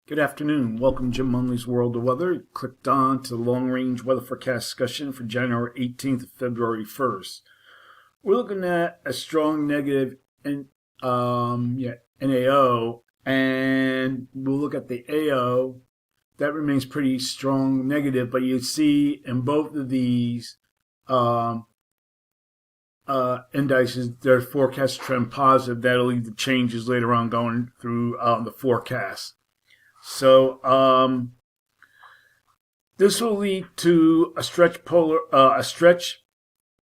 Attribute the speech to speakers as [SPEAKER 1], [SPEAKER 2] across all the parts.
[SPEAKER 1] Good afternoon. Welcome to Jim Munley's World of Weather. You clicked on to the long-range weather forecast discussion for January 18th to February 1st. We're looking at a strong negative NAO, and we'll look at the AO. That remains pretty strong negative, but you see in both of these indices, their forecast trend positive. That'll lead to changes later on going through the forecast. So this will lead to a stretch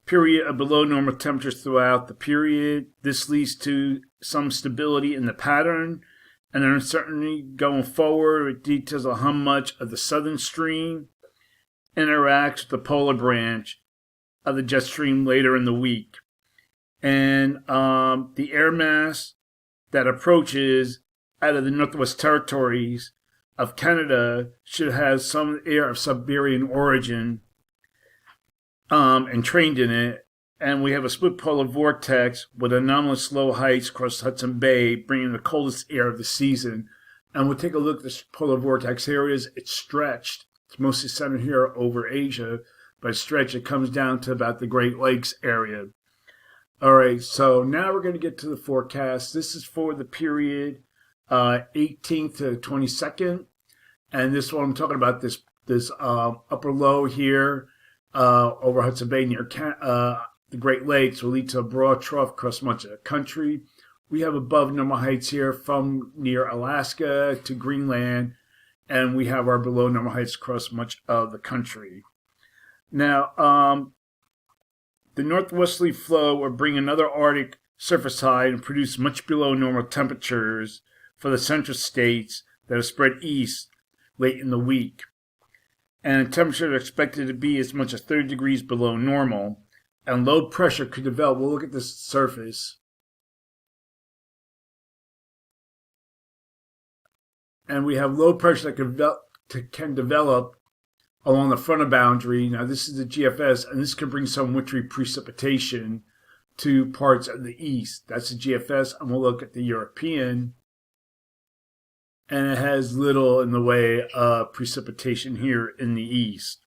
[SPEAKER 1] period of below normal temperatures throughout the period. This leads to some stability in the pattern and uncertainty going forward. It details on how much of the southern stream interacts with the polar branch of the jet stream later in the week. And the air mass that approaches out of the Northwest Territories of Canada should have some air of Siberian origin and trained in it. And we have a split polar vortex with anomalous low heights across Hudson Bay, bringing the coldest air of the season. And we'll take a look at this polar vortex areas. It's stretched. It's mostly centered here over Asia, but it's stretched. It comes down to about the Great Lakes area. All right, so now we're going to get to the forecast. This is for the period 18th to 22nd, and this one I'm talking about, this upper low here over Hudson Bay near the Great Lakes will lead to a broad trough across much of the country. We have above normal heights here from near Alaska to Greenland, and we have our below normal heights across much of the country. Now, the northwesterly flow will bring another Arctic surface high and produce much below normal temperatures for the central states that are spread east late in the week. And temperatures are expected to be as much as 30 degrees below normal. And low pressure could develop. We'll look at this surface. And we have low pressure that can develop along the frontal boundary. Now this is the GFS, and this could bring some wintry precipitation to parts of the east. That's the GFS, and we'll look at the European. And it has little in the way of precipitation here in the east.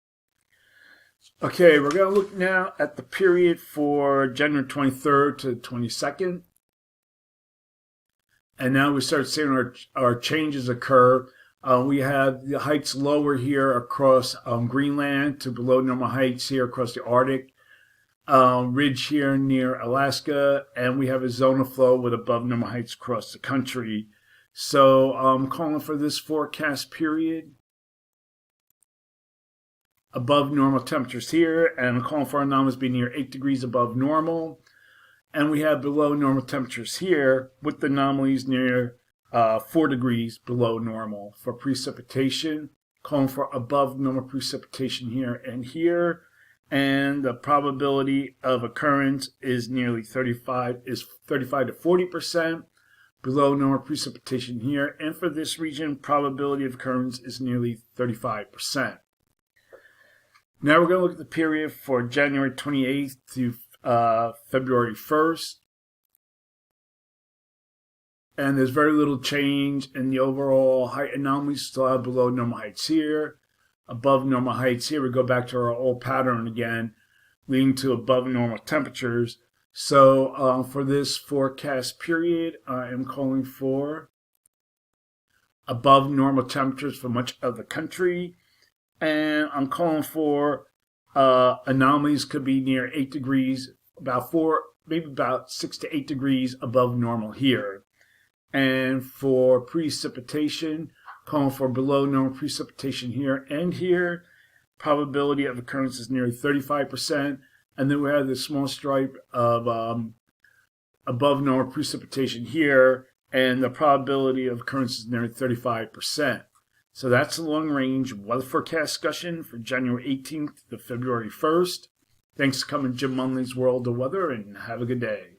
[SPEAKER 1] Okay, we're going to look now at the period for January 23rd to 22nd. And now we start seeing our changes occur. We have the heights lower here across Greenland to below normal heights here across the Arctic. Ridge here near Alaska. And we have a zone of flow with above normal heights across the country. So I'm calling for this forecast period above normal temperatures here, and I'm calling for anomalies being near 8 degrees above normal. And we have below normal temperatures here with the anomalies near 4 degrees below normal for precipitation. Calling for above normal precipitation here and here. And the probability of occurrence is nearly 35 to 40%. Below normal precipitation here, and for this region, probability of occurrence is nearly 35%. Now we're going to look at the period for January 28th to February 1st. And there's very little change in the overall height anomalies. Still have below normal heights here, above normal heights here. We go back to our old pattern again, leading to above normal temperatures. So for this forecast period, I am calling for above normal temperatures for much of the country. And I'm calling for anomalies could be near 8 degrees, maybe about 6 to 8 degrees above normal here. And for precipitation, calling for below normal precipitation here and here. Probability of occurrence is nearly 35%. And then we have this small stripe of above normal precipitation here, and the probability of occurrence is nearly 35%. So that's the long-range weather forecast discussion for January 18th to February 1st. Thanks for coming to Jim Munley's World of Weather, and have a good day.